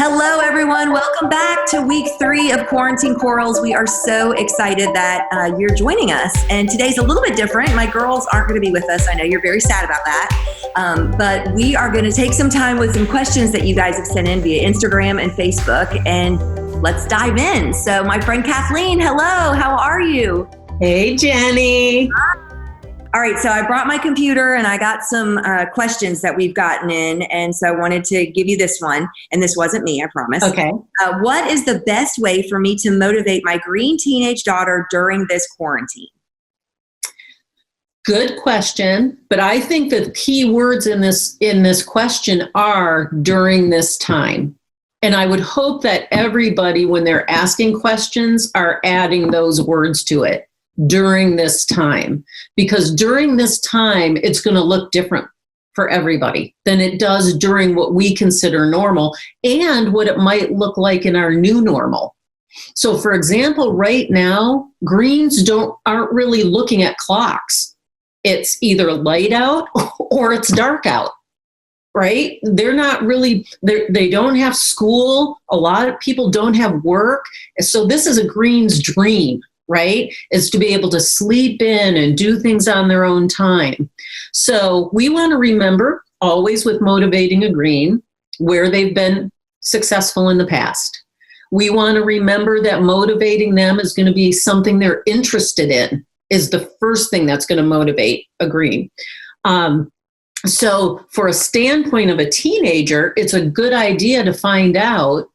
Hello, everyone. Welcome back to week 3 of Quarantine Quarrels. We are so excited that you're joining us. And today's a little bit different. My girls aren't going to be with us. I know you're very sad about that. But we are going to take some time with some questions that you guys have sent in via Instagram and Facebook. And let's dive in. So my friend Kathleen, hello. How are you? Hey, Jenny. All right, so I brought my computer and I got some questions that we've gotten in, and so I wanted to give you this one, and this wasn't me, I promise. Okay. What is the best way for me to motivate my green teenage daughter during this quarantine? Good question, but I think the key words in this question are during this time. And I would hope that everybody, when they're asking questions, are adding those words to it. During this time, because during this time, it's going to look different for everybody than it does during what we consider normal and what it might look like in our new normal. So for example, right now, greens aren't really looking at clocks. It's either light out or it's dark out, right? They're not really, they don't have school. A lot of people don't have work. So this is a green's dream, right? Is to be able to sleep in and do things on their own time. So we want to remember, always with motivating a green, where they've been successful in the past. We want to remember that motivating them is going to be something they're interested in, is the first thing that's going to motivate a green. So for a standpoint of a teenager, it's a good idea to find out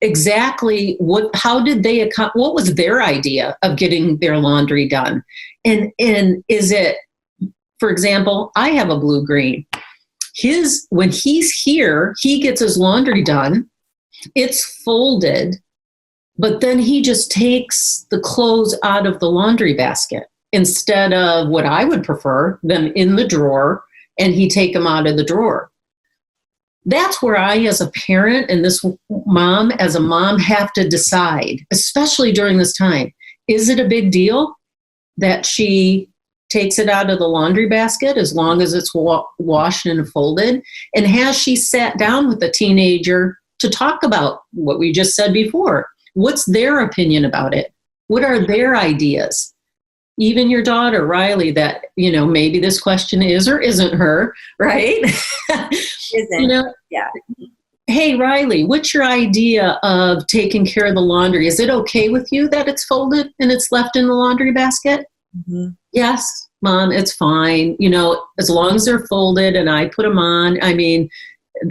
exactly what was their idea of getting their laundry done? And is it, for example, I have a blue-green. When he's here, he gets his laundry done. It's folded, but then he just takes the clothes out of the laundry basket instead of what I would prefer, them in the drawer, and he take them out of the drawer. That's where I, as a parent, and this mom, as a mom, have to decide, especially during this time. Is it a big deal that she takes it out of the laundry basket as long as it's washed and folded? And has she sat down with the teenager to talk about what we just said before? What's their opinion about it? What are their ideas? Even your daughter, Riley, that, maybe this question is or isn't her, right? Isn't. Yeah. Hey, Riley, what's your idea of taking care of the laundry? Is it okay with you that it's folded and it's left in the laundry basket? Mm-hmm. Yes, Mom, it's fine. As long as they're folded and I put them on,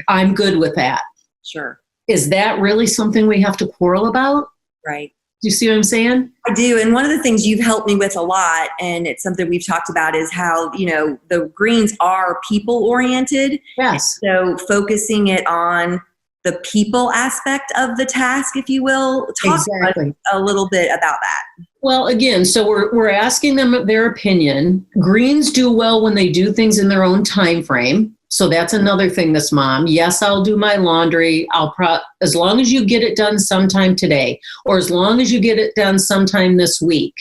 I'm good with that. Sure. Is that really something we have to quarrel about? Right. Do you see what I'm saying? I do. And one of the things you've helped me with a lot, and it's something we've talked about, is how, the greens are people oriented. Yes. So focusing it on the people aspect of the task, if you will. Talk exactly. a little bit about that. Well, again, so we're asking them their opinion. Greens do well when they do things in their own time frame. So that's another thing, this mom. Yes, I'll do my laundry. As long as you get it done sometime today, or as long as you get it done sometime this week.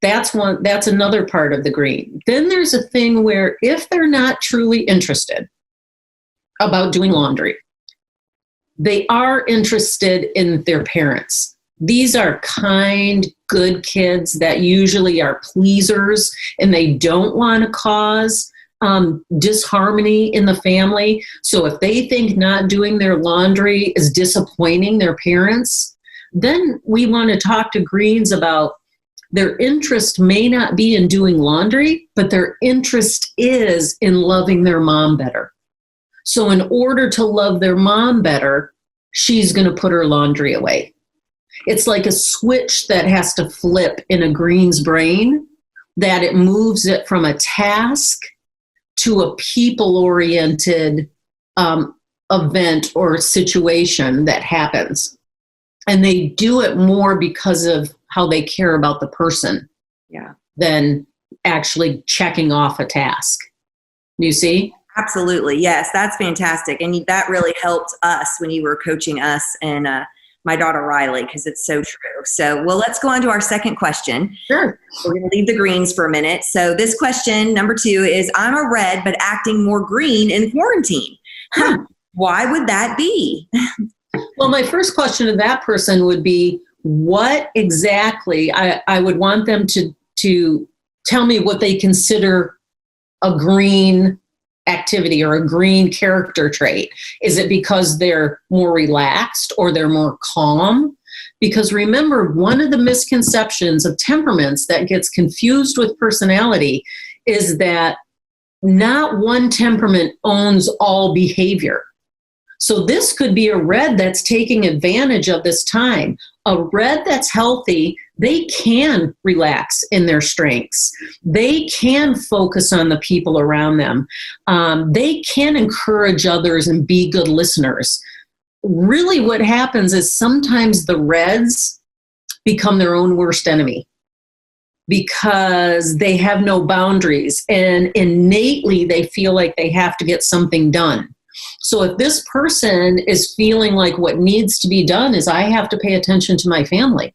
That's another part of the green. Then there's a thing where if they're not truly interested about doing laundry, they are interested in their parents. These are kind, good kids that usually are pleasers, and they don't want to cause disharmony in the family. So if they think not doing their laundry is disappointing their parents, then we want to talk to greens about their interest may not be in doing laundry, but their interest is in loving their mom better. So in order to love their mom better, she's going to put her laundry away. It's like a switch that has to flip in a green's brain, that it moves it from a task to a people-oriented event or situation that happens. And they do it more because of how they care about the person than actually checking off a task. You see? Absolutely. Yes, that's fantastic. And that really helped us when you were coaching us and my daughter Riley, because it's so true. So, let's go on to our second question. Sure. We're going to leave the greens for a minute. So this question, number 2, is I'm a red, but acting more green in quarantine. Why would that be? Well, my first question to that person would be, what exactly, I would want them to tell me what they consider a green activity or a green character trait. Is it because they're more relaxed or they're more calm? Because remember, one of the misconceptions of temperaments that gets confused with personality is that not one temperament owns all behavior. So this could be a red that's taking advantage of this time. A red that's healthy, they can relax in their strengths. They can focus on the people around them. They can encourage others and be good listeners. Really what happens is sometimes the reds become their own worst enemy because they have no boundaries and innately they feel like they have to get something done. So if this person is feeling like what needs to be done is I have to pay attention to my family,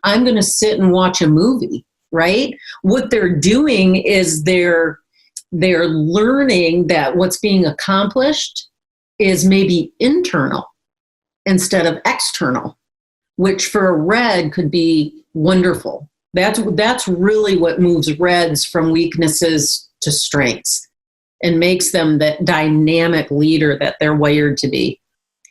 I'm going to sit and watch a movie, right? What they're doing is they're learning that what's being accomplished is maybe internal instead of external, which for a red could be wonderful. That's really what moves reds from weaknesses to strengths and makes them that dynamic leader that they're wired to be.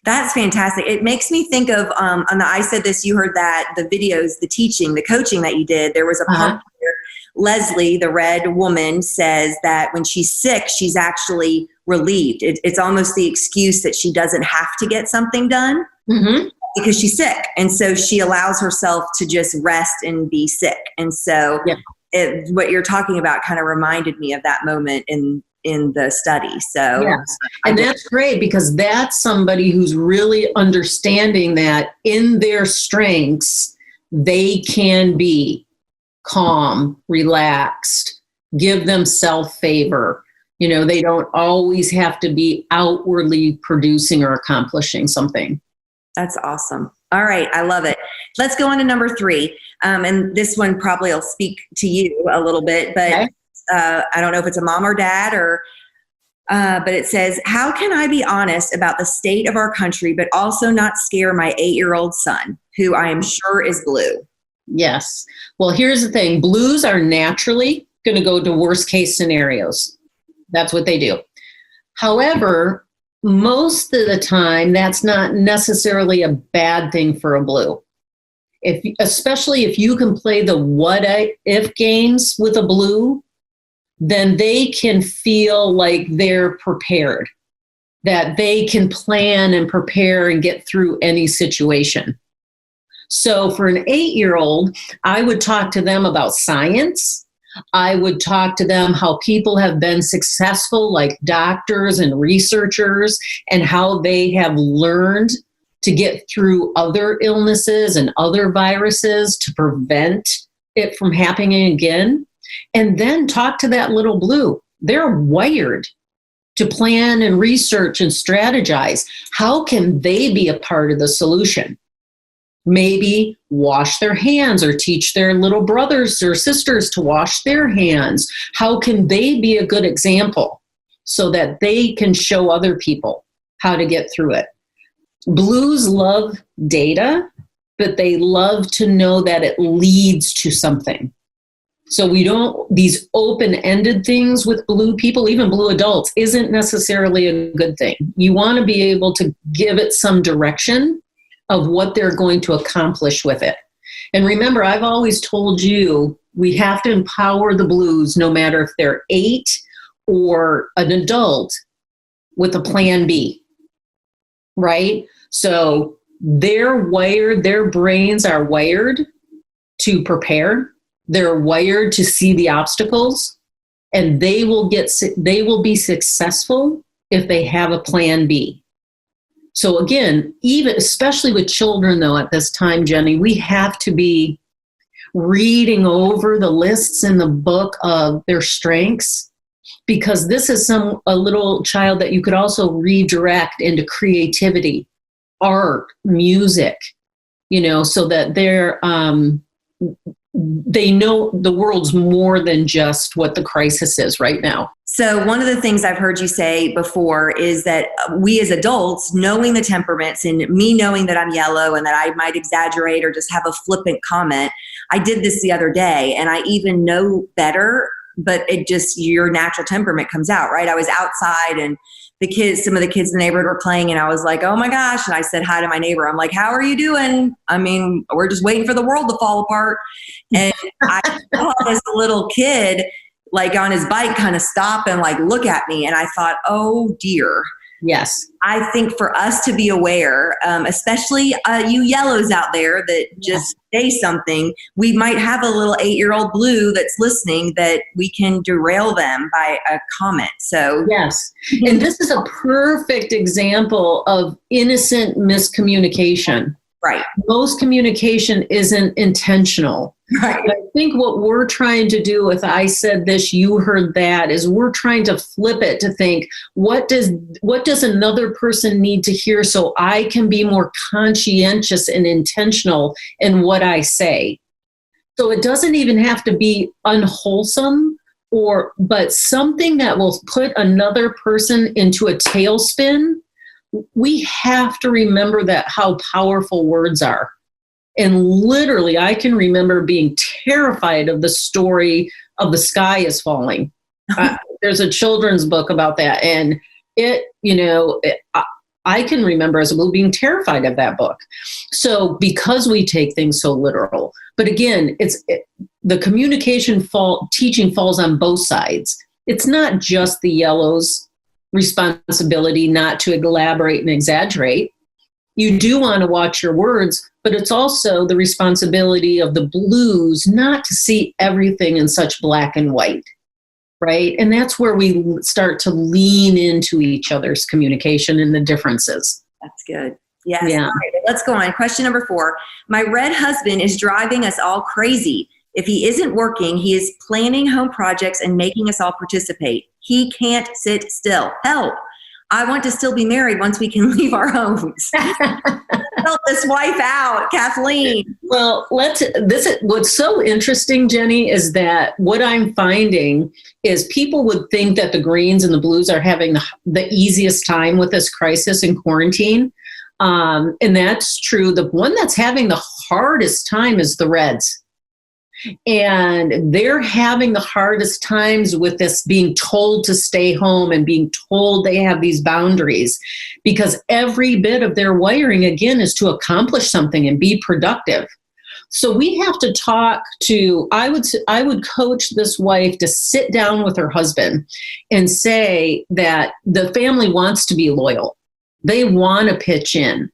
That's fantastic. It makes me think of, on the I Said This, You Heard That, the videos, the teaching, the coaching that you did. There was a part where Leslie, the red woman, says that when she's sick, she's actually relieved. It's almost the excuse that she doesn't have to get something done because she's sick. And so she allows herself to just rest and be sick. And so what you're talking about kind of reminded me of that moment in the study. So yes. And that's great because that's somebody who's really understanding that in their strengths, they can be calm, relaxed, give themselves favor. You know, they don't always have to be outwardly producing or accomplishing something. That's awesome. All right. I love it. Let's go on to number 3. And this one probably will speak to you a little bit, but okay. I don't know if it's a mom or dad but it says, how can I be honest about the state of our country, but also not scare my 8-year-old son, who I am sure is blue? Yes. Well, here's the thing. Blues are naturally going to go to worst case scenarios. That's what they do. However, most of the time, that's not necessarily a bad thing for a blue. Especially if you can play the what if games with a blue, then they can feel like they're prepared, that they can plan and prepare and get through any situation. So for an 8-year-old, I would talk to them about science. I would talk to them how people have been successful, like doctors and researchers, and how they have learned to get through other illnesses and other viruses to prevent it from happening again. And then talk to that little blue. They're wired to plan and research and strategize. How can they be a part of the solution? Maybe wash their hands or teach their little brothers or sisters to wash their hands. How can they be a good example so that they can show other people how to get through it? Blues love data, but they love to know that it leads to something. So these open-ended things with blue people, even blue adults, isn't necessarily a good thing. You want to be able to give it some direction of what they're going to accomplish with it. And remember, I've always told you, we have to empower the blues, no matter if they're 8 or an adult, with a plan B, right? So their brains are wired to prepare. They're wired to see the obstacles, and they will be successful if they have a plan B. So again, especially with children though at this time, Jenny, we have to be reading over the lists in the book of their strengths, because this is a little child that you could also redirect into creativity, art, music, so that they know the world's more than just what the crisis is right now. So one of the things I've heard you say before is that we as adults, knowing the temperaments and me knowing that I'm yellow and that I might exaggerate or just have a flippant comment, I did this the other day and I even know better, but it just, your natural temperament comes out, right? I was outside and some of the kids in the neighborhood were playing and I was like, oh my gosh. And I said hi to my neighbor. I'm like, how are you doing? I mean, we're just waiting for the world to fall apart. And I saw this little kid like on his bike kind of stop and like look at me. And I thought, oh dear. Yes. I think for us to be aware, especially you yellows out there that just say something, we might have a little 8-year-old blue that's listening that we can derail them by a comment. So yes. And this is a perfect example of innocent miscommunication. Right. Most communication isn't intentional. Right. I think what we're trying to do with I said this, you heard that, is we're trying to flip it to think, what does another person need to hear so I can be more conscientious and intentional in what I say? So it doesn't even have to be unwholesome but something that will put another person into a tailspin. We have to remember that how powerful words are. And literally, I can remember being terrified of the story of the sky is falling. There's a children's book about that. And I can remember as a little being terrified of that book. So because we take things so literal, but again, the communication teaching falls on both sides. It's not just the yellows' responsibility not to elaborate and exaggerate. You do want to watch your words, but it's also the responsibility of the blues not to see everything in such black and white, right? And that's where we start to lean into each other's communication and the differences. That's good. Yes. Yeah. All right, let's go on. Question number 4. My red husband is driving us all crazy. If he isn't working, he is planning home projects and making us all participate. He can't sit still. Help. I want to still be married once we can leave our homes. Help this wife out, Kathleen. Well, what's so interesting, Jenny, is that what I'm finding is people would think that the greens and the blues are having the easiest time with this crisis in quarantine. And that's true. The one that's having the hardest time is the reds. And they're having the hardest times with this being told to stay home and being told they have these boundaries, because every bit of their wiring, again, is to accomplish something and be productive. So we have to talk to, I would coach this wife to sit down with her husband and say that the family wants to be loyal. They want to pitch in.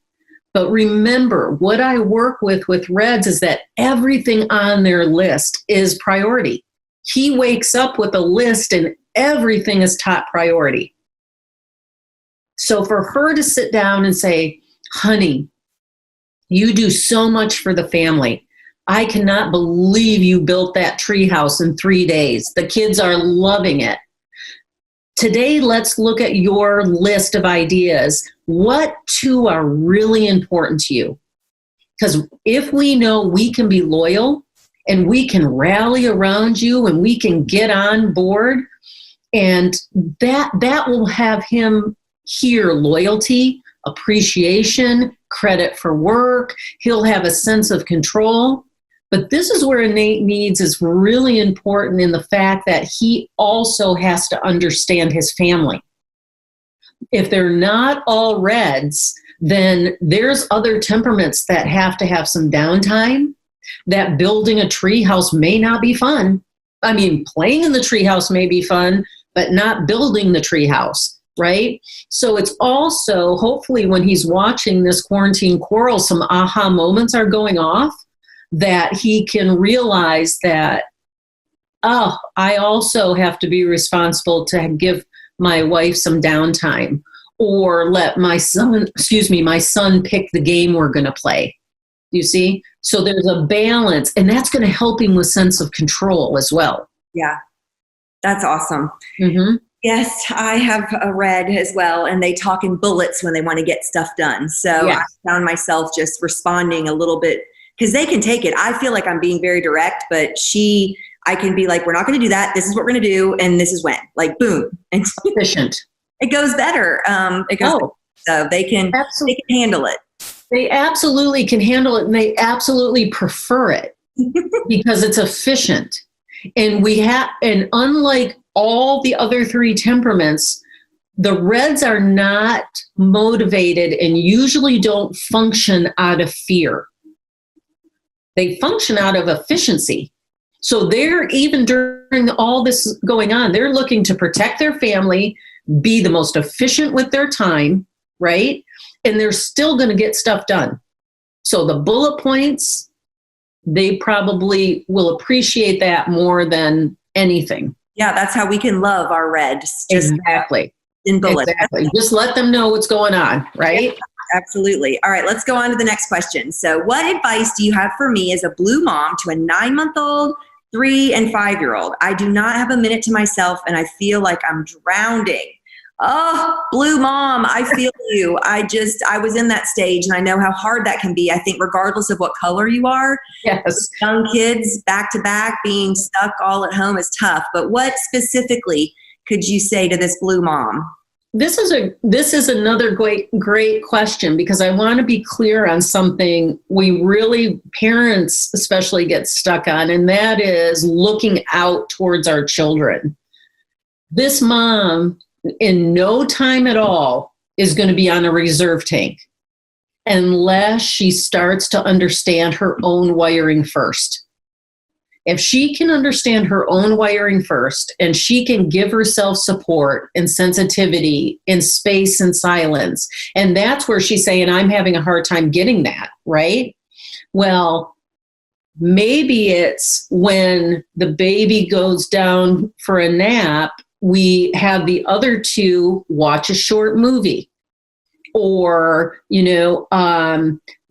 But remember, what I work with Reds is that everything on their list is priority. He wakes up with a list and everything is top priority. So for her to sit down and say, honey, you do so much for the family. I cannot believe you built that treehouse in 3 days. The kids are loving it. Today, let's look at your list of ideas. What 2 are really important to you? Because if we know we can be loyal and we can rally around you and we can get on board, and that will have him hear loyalty, appreciation, credit for work. He'll have a sense of control. But this is where innate needs is really important, in the fact that he also has to understand his family. If they're not all reds, then there's other temperaments that have to have some downtime, that building a tree house may not be fun. I mean, playing in the tree house may be fun, but not building the tree house, right? So it's also, hopefully when he's watching this quarantine quarrel, some aha moments are going off, that he can realize that, oh, I also have to be responsible to give my wife some downtime, or let my son pick the game we're going to play. You see? So there's a balance, and that's going to help him with sense of control as well. Yeah. That's awesome. Mm-hmm. Yes, I have a red as well, and they talk in bullets when they want to get stuff done. So yes. I found myself just responding a little bit because they can take it. I feel like I'm being very direct, but I can be like, we're not going to do that. This is what we're going to do. And this is when, like, boom. And Efficient. it goes better. So they can handle it. They absolutely can handle it, and they absolutely prefer it because it's efficient. And and unlike all the other three temperaments, the reds are not motivated and usually don't function out of fear. They function out of efficiency. So they're, even during all this going on, they're looking to protect their family, be the most efficient with their time, right? And they're still going to get stuff done. So the bullet points, they probably will appreciate that more than anything. Yeah, that's how we can love our reds. Exactly. In bullets. Exactly. Just let them know what's going on, right? Yeah, absolutely. All right, let's go on to the next question. So what advice do you have for me as a blue mom to a 9-month-old, 3 and 5-year-old? I do not have a minute to myself and I feel like I'm drowning. Oh, blue mom, I feel you. I was in that stage and I know how hard that can be. I think regardless of what color you are, yes, young kids back to back being stuck all at home is tough. But what specifically could you say to this blue mom? This is another great question, because I want to be clear on something we really, parents especially, get stuck on, and that is looking out towards our children. This mom, in no time at all, is going to be on a reserve tank unless she starts to understand her own wiring first. If she can understand her own wiring first, and she can give herself support and sensitivity in space and silence, and that's where she's saying, I'm having a hard time getting that, right? Well, maybe it's when the baby goes down for a nap, we have the other two watch a short movie, or,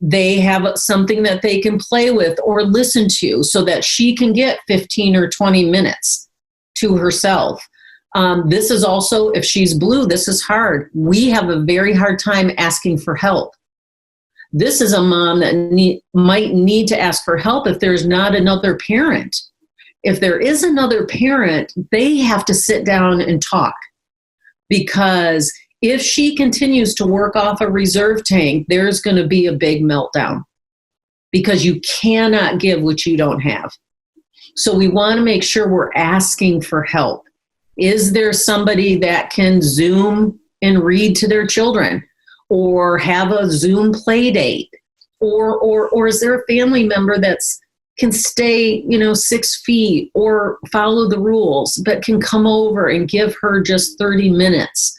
they have something that they can play with or listen to so that she can get 15 or 20 minutes to herself. This is also, if she's blue, this is hard. We have a very hard time asking for help. This is a mom that might need to ask for help if there's not another parent. If there is another parent, they have to sit down and talk, because if she continues to work off a reserve tank, there's going to be a big meltdown, because you cannot give what you don't have. So we want to make sure we're asking for help. Is there somebody that can Zoom and read to their children, or have a Zoom play date? Or is there a family member that's can stay, 6 feet or follow the rules, but can come over and give her just 30 minutes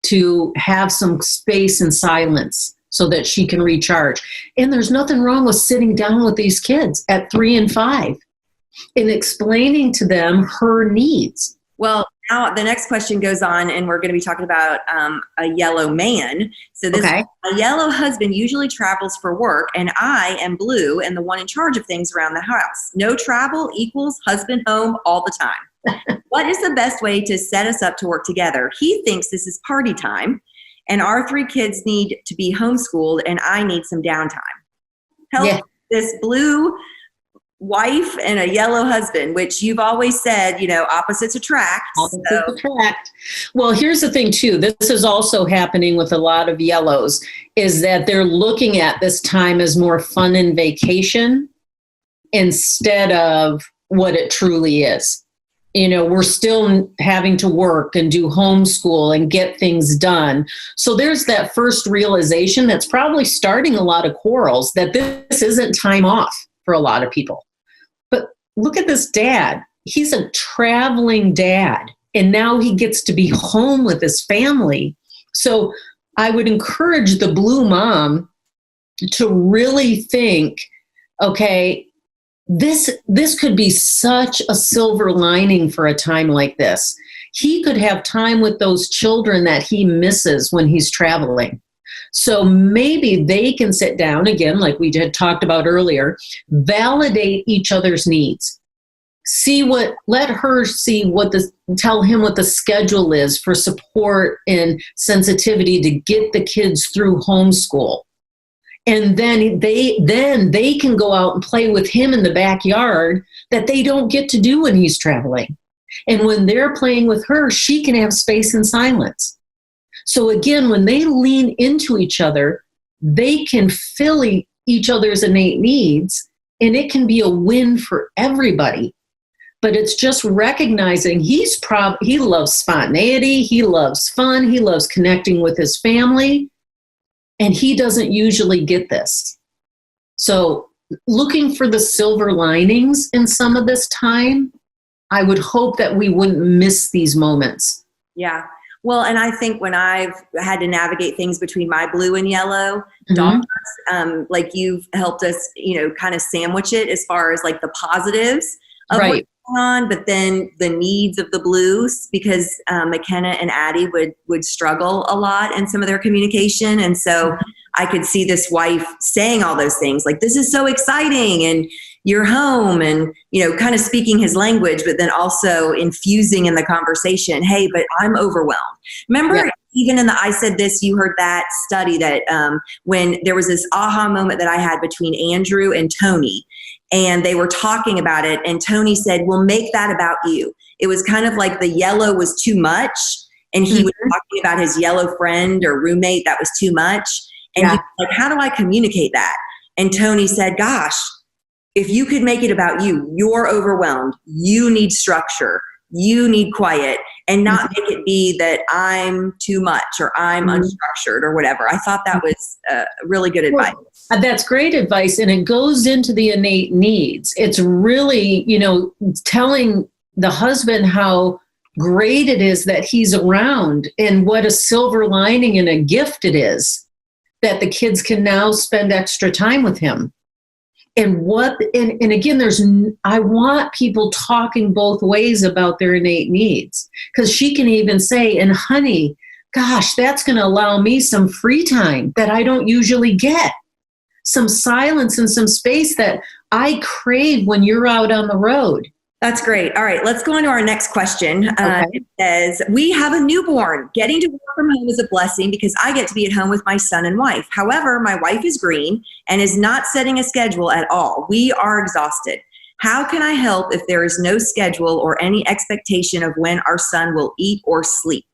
to have some space and silence so that she can recharge? And there's nothing wrong with sitting down with these kids at 3 and 5 and explaining to them her needs. Well, now the next question goes on, and we're going to be talking about a yellow man. So a yellow husband usually travels for work, and I am blue and the one in charge of things around the house. No travel equals husband home all the time. What is the best way to set us up to work together? He thinks this is party time, and our 3 kids need to be homeschooled, and I need some downtime. Help this blue wife and a yellow husband, which you've always said, opposites attract. Opposites attract. Well, here's the thing too. This is also happening with a lot of yellows, is that they're looking at this time as more fun and vacation instead of what it truly is. We're still having to work and do homeschool and get things done. So there's that first realization that's probably starting a lot of quarrels, that this isn't time off for a lot of people. But look at this dad. He's a traveling dad, and now he gets to be home with his family. So I would encourage the blue mom to really think, okay, this could be such a silver lining for a time like this. He could have time with those children that he misses when he's traveling. So maybe they can sit down again, like we had talked about earlier, validate each other's needs. Let her tell him what the schedule is for support and sensitivity to get the kids through homeschool. And then they can go out and play with him in the backyard that they don't get to do when he's traveling. And when they're playing with her, she can have space and silence. So again, when they lean into each other, they can fill each other's innate needs, and it can be a win for everybody. But it's just recognizing he loves spontaneity, he loves fun, he loves connecting with his family, and he doesn't usually get this. So looking for the silver linings in some of this time, I would hope that we wouldn't miss these moments. Yeah. Well, and I think when I've had to navigate things between my blue and yellow daughters, like you've helped us, kind of sandwich it as far as like the positives of what's going on, but then the needs of the blues, because McKenna and Addie would struggle a lot in some of their communication. And so I could see this wife saying all those things like, this is so exciting and you're home, and, kind of speaking his language, but then also infusing in the conversation, hey, but I'm overwhelmed. Remember, even in the I Said This, you heard that study that when there was this aha moment that I had between Andrew and Tony, and they were talking about it, and Tony said, well, make that about you. It was kind of like the yellow was too much, and he was talking about his yellow friend or roommate that was too much. And he was like, how do I communicate that? And Tony said, gosh, if you could make it about you, you're overwhelmed, you need structure, you need quiet, and not make it be that I'm too much or I'm unstructured or whatever. I thought that was really good advice. That's great advice. And it goes into the innate needs. It's really, telling the husband how great it is that he's around and what a silver lining and a gift it is that the kids can now spend extra time with him. And again, I want people talking both ways about their innate needs, because she can even say, and honey, gosh, that's going to allow me some free time that I don't usually get, some silence and some space that I crave when you're out on the road. That's great. All right, let's go on to our next question. It says, we have a newborn. Getting to work from home is a blessing because I get to be at home with my son and wife. However, my wife is green and is not setting a schedule at all. We are exhausted. How can I help if there is no schedule or any expectation of when our son will eat or sleep?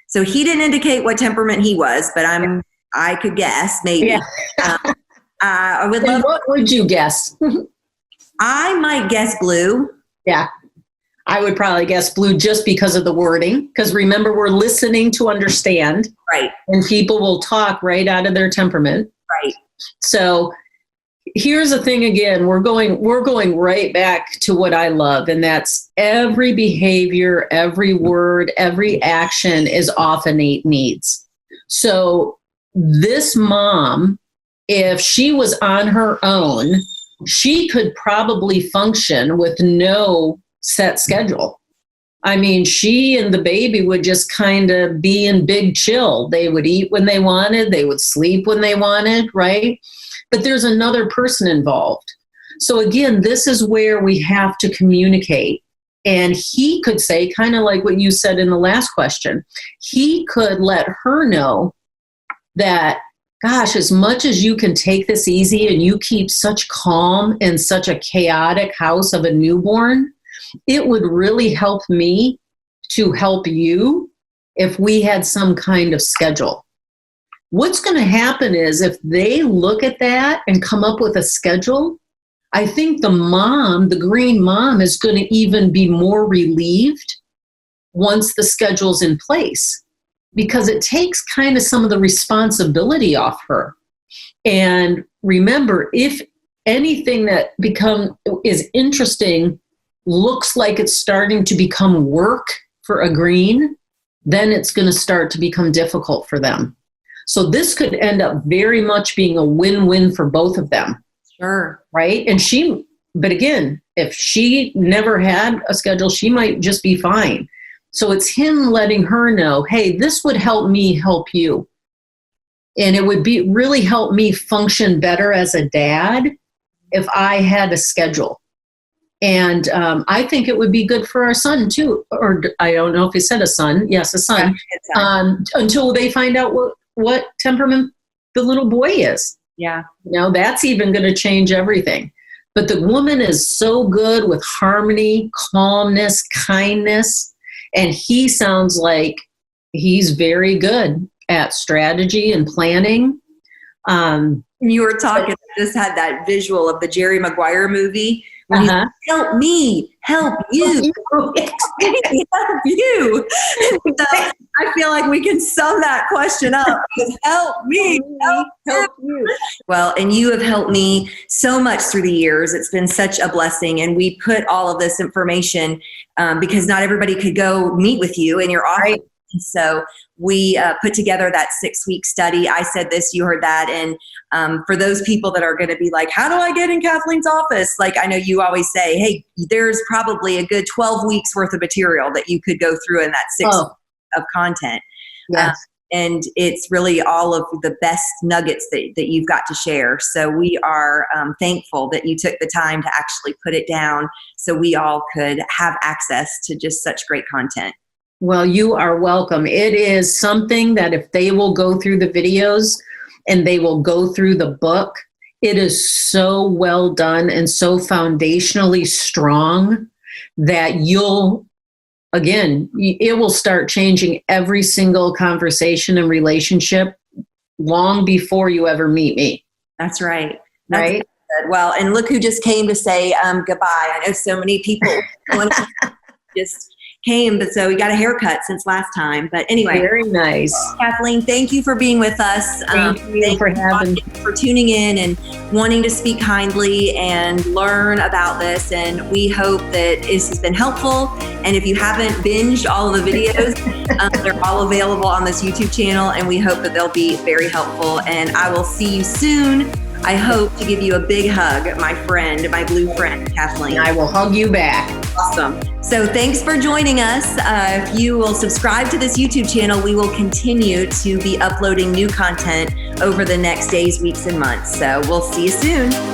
So he didn't indicate what temperament he was, but I could guess maybe. Yeah. I would love. What would you guess? I might guess blue. Yeah, I would probably guess blue just because of the wording. Because remember, we're listening to understand. Right. And people will talk right out of their temperament. Right. So here's the thing again, we're going right back to what I love, and that's every behavior, every word, every action is off innate needs. So this mom, if she was on her own, she could probably function with no set schedule. I mean, she and the baby would just kind of be in big chill. They would eat when they wanted. They would sleep when they wanted, right? But there's another person involved. So again, this is where we have to communicate. And he could say, kind of like what you said in the last question, he could let her know that, gosh, as much as you can take this easy and you keep such calm in such a chaotic house of a newborn, it would really help me to help you if we had some kind of schedule. What's going to happen is if they look at that and come up with a schedule, I think the green mom is going to even be more relieved once the schedule's in place, because it takes kind of some of the responsibility off her. And remember, if anything that is interesting looks like it's starting to become work for a green, then it's going to start to become difficult for them. So this could end up very much being a win-win for both of them. Sure. Right? But again, if she never had a schedule, she might just be fine. So it's him letting her know, hey, this would help me help you. And it would really help me function better as a dad if I had a schedule. And I think it would be good for our son too. Or I don't know if he said a son. Yes, a son. Until they find out what temperament the little boy is. Yeah. That's even going to change everything. But the woman is so good with harmony, calmness, kindness. And he sounds like he's very good at strategy and planning. You were talking, I just had that visual of the Jerry Maguire movie. When he's like, help me, help you, help you. So I feel like we can sum that question up. Help me, help you. Well, and you have helped me so much through the years. It's been such a blessing. And we put all of this information because not everybody could go meet with you in your office. Right. And so we put together that 6-week study. I said this, you heard that. And for those people that are going to be like, how do I get in Kathleen's office? Like, I know you always say, hey, there's probably a good 12 weeks worth of material that you could go through in that 6 weeks of content. Yes. And it's really all of the best nuggets that you've got to share. So we are thankful that you took the time to actually put it down so we all could have access to just such great content. Well, you are welcome. It is something that if they will go through the videos and they will go through the book, it is so well done and so foundationally strong that it will start changing every single conversation and relationship long before you ever meet me. That's right. Right. Good. Well, and look who just came to say goodbye. I know so many people just came, but so we got a haircut since last time. But anyway, very nice. Kathleen, thank you for being with us. Thank you for tuning in and wanting to speak kindly and learn about this. And we hope that this has been helpful. And if you haven't binged all of the videos, they're all available on this YouTube channel. And we hope that they'll be very helpful. And I will see you soon. I hope to give you a big hug, my friend, my blue friend, Kathleen. I will hug you back. Awesome. So thanks for joining us. If you will subscribe to this YouTube channel, we will continue to be uploading new content over the next days, weeks, and months. So we'll see you soon.